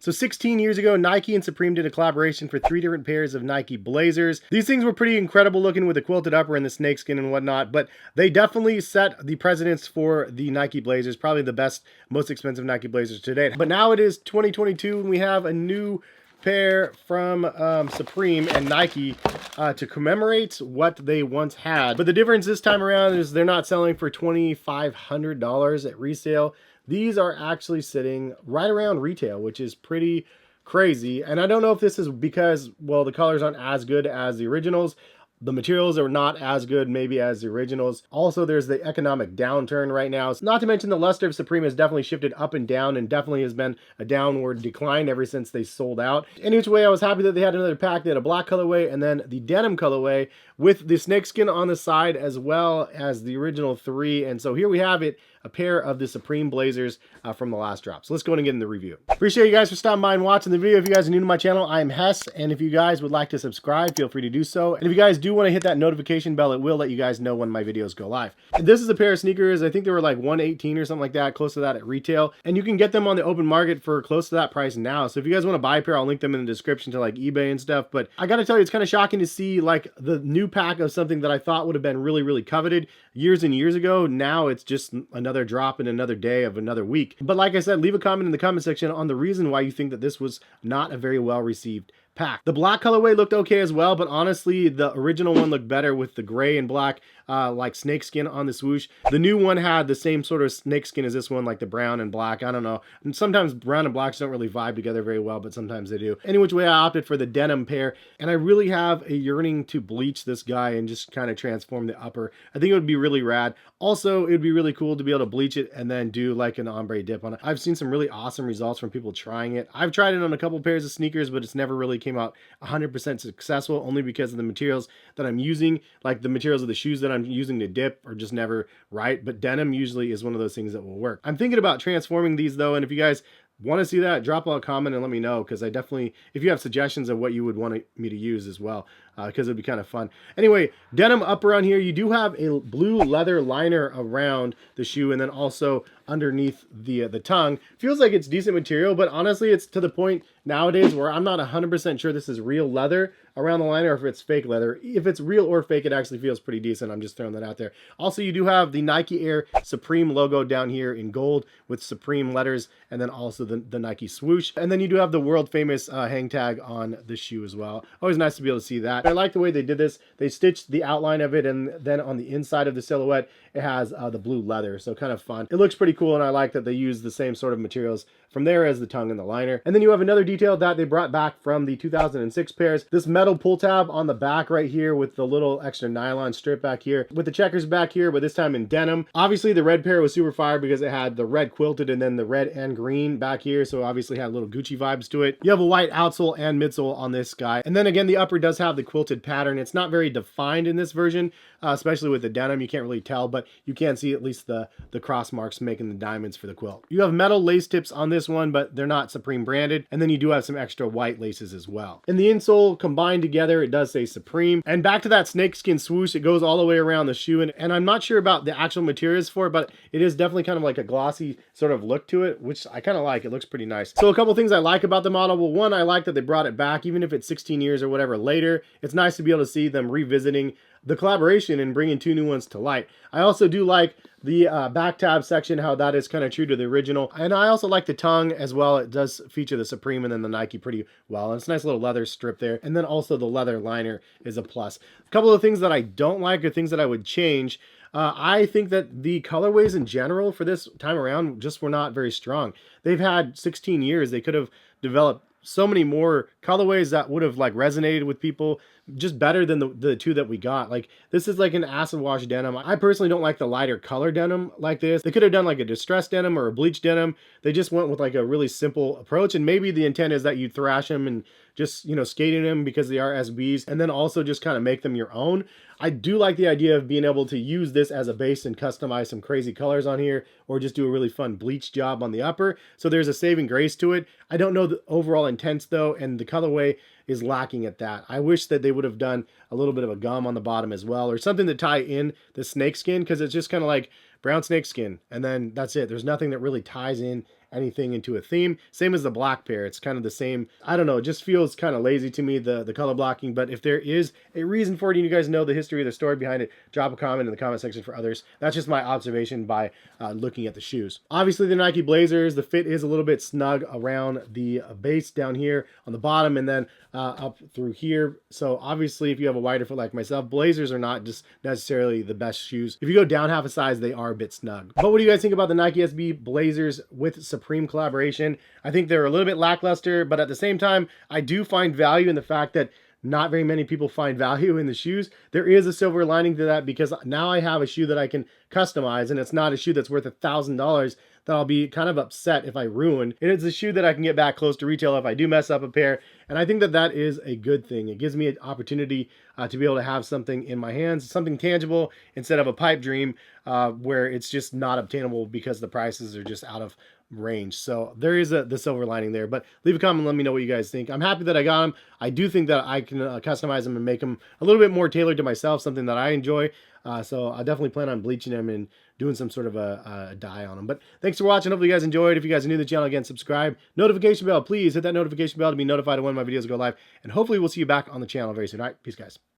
So 16 years ago, Nike and Supreme did a collaboration for 3 different pairs of Nike Blazers. These things were pretty incredible looking with the quilted upper and the snakeskin and whatnot, but they definitely set the precedence for the Nike Blazers, probably the best, most expensive Nike Blazers to date. But now it is 2022 and we have a new pair from Supreme and Nike to commemorate what they once had. But the difference this time around is they're not selling for $2,500 at resale. These are actually sitting right around retail, which is pretty crazy. And I don't know if this is because, well, the colors aren't as good as the originals. The materials are not as good maybe as the originals. Also, there's the economic downturn right now. Not to mention the luster of Supreme has definitely shifted up and down and definitely has been a downward decline ever since they sold out. In each way, I was happy that they had another pack. They had a black colorway and then the denim colorway with the snakeskin on the side as well as the original 3. And so here we have it, a pair of the Supreme Blazers from the last drop. So let's go and get in the review. Appreciate you guys for stopping by and watching the video. If you guys are new to my channel, I am Hess, and if you guys would like to subscribe, feel free to do so. And if you guys do want to hit that notification bell, it will let you guys know when my videos go live. And this is a pair of sneakers. I think they were like $118 or something like that, close to that at retail. And you can get them on the open market for close to that price now. So if you guys want to buy a pair, I'll link them in the description to like eBay and stuff. But I gotta tell you, it's kind of shocking to see like the new pack of something that I thought would have been really, really coveted years and years ago. Now it's just another drop in another day of another week. But like I said, leave a comment in the comment section on the reason why you think that this was not a very well received pack. The black colorway looked okay as well, but honestly the original one looked better with the gray and black like snakeskin on the swoosh. The new one had the same sort of snakeskin as this one, like the brown and black. I don't know, and sometimes brown and blacks don't really vibe together very well, but sometimes they do. Any which way, I opted for the denim pair, and I really have a yearning to bleach this guy and just kind of transform the upper. I think it would be really rad. Also, it would be really cool to be able to bleach it and then do like an ombre dip on it. I've seen some really awesome results from people trying it. I've tried it on a couple pairs of sneakers, but it's never really came out 100% successful, only because of the materials that I'm using. Like the materials of the shoes that I'm using to dip are just never right, but denim usually is one of those things that will work. I'm thinking about transforming these though, and if you guys want to see that, drop a comment and let me know, because I definitely, if you have suggestions of what you would want me to use as well, because it'd be kind of fun. Anyway, denim up around here, you do have a blue leather liner around the shoe, and then also underneath the tongue. Feels like it's decent material, but honestly it's to the point nowadays where I'm not 100% sure this is real leather around the liner or if it's fake leather. If it's real or fake, it actually feels pretty decent. I'm just throwing that out there. Also, you do have the Nike Air Supreme logo down here in gold with Supreme letters, and then also the Nike swoosh. And then you do have the world famous hang tag on the shoe as well. Always nice to be able to see that. I like the way they did this. They stitched the outline of it, and then on the inside of the silhouette, it has the blue leather. So kind of fun. It looks pretty cool, and I like that they use the same sort of materials from there as the tongue and the liner. And then you have another detail that they brought back from the 2006 pairs. This metal pull tab on the back right here with the little extra nylon strip back here with the checkers back here, but this time in denim. Obviously the red pair was super fire because it had the red quilted and then the red and green back here, so obviously had little Gucci vibes to it. You have a white outsole and midsole on this guy, and then again the upper does have the quilted pattern. It's not very defined in this version, especially with the denim. You can't really tell, but you can see at least the cross marks making the diamonds for the quilt. You have metal lace tips on this one, but they're not Supreme branded, and then you do have some extra white laces as well. In the insole combined together, it does say Supreme. And back to that snakeskin swoosh, it goes all the way around the shoe, and I'm not sure about the actual materials for it, but it is definitely kind of like a glossy sort of look to it, which I kind of like. It looks pretty nice. So a couple things I like about the model. Well, one, I like that they brought it back, even if it's 16 years or whatever later. It's nice to be able to see them revisiting the collaboration and bringing 2 new ones to light. I also do like the back tab section, how that is kind of true to the original. And I also like the tongue as well. It does feature the Supreme and then the Nike pretty well. And it's a nice little leather strip there. And then also the leather liner is a plus. A couple of things that I don't like or things that I would change. I think that the colorways in general for this time around just were not very strong. They've had 16 years. They could have developed so many more colorways that would have like resonated with people just better than the 2 that we got. Like this is like an acid wash denim. I personally don't like the lighter color denim like this. They could have done like a distressed denim or a bleach denim. They just went with like a really simple approach, and maybe the intent is that you thrash them and just, you know, skate in them because they are SBs, and then also just kind of make them your own. I do like the idea of being able to use this as a base and customize some crazy colors on here, or just do a really fun bleach job on the upper. So there's a saving grace to it. I don't know the overall intent though, and the colorway is lacking at that. I wish that they would have done a little bit of a gum on the bottom as well, or something to tie in the snakeskin, because it's just kind of like brown snakeskin, and then that's it. There's nothing that really ties in anything into a theme. Same as the black pair. It's kind of the same. I don't know. It just feels kind of lazy to me, the color blocking. But if there is a reason for it and you guys know the history of the story behind it, drop a comment in the comment section for others. That's just my observation by looking at the shoes. Obviously, the Nike Blazers, the fit is a little bit snug around the base down here on the bottom and then up through here. So obviously, if you have a wider foot like myself, Blazers are not just necessarily the best shoes. If you go down half a size, they are a bit snug. But what do you guys think about the Nike SB Blazers with Supreme collaboration? I think they're a little bit lackluster, but at the same time, I do find value in the fact that not very many people find value in the shoes. There is a silver lining to that because now I have a shoe that I can customize, and it's not a shoe that's worth $1,000 that I'll be kind of upset if I ruin. And it's a shoe that I can get back close to retail if I do mess up a pair. And I think that that is a good thing. It gives me an opportunity to be able to have something in my hands, something tangible, instead of a pipe dream where it's just not obtainable because the prices are just out of range. So there is the silver lining there. But leave a comment and let me know what you guys think. I'm happy that I got them. I do think that I can customize them and make them a little bit more tailored to myself, something that I enjoy. So I definitely plan on bleaching them and doing some sort of a dye on them. But thanks for watching. Hopefully you guys enjoyed. If you guys are new to the channel, again, subscribe. Notification bell, please hit that notification bell to be notified of when my videos go live. And hopefully we'll see you back on the channel very soon. All right, peace, guys.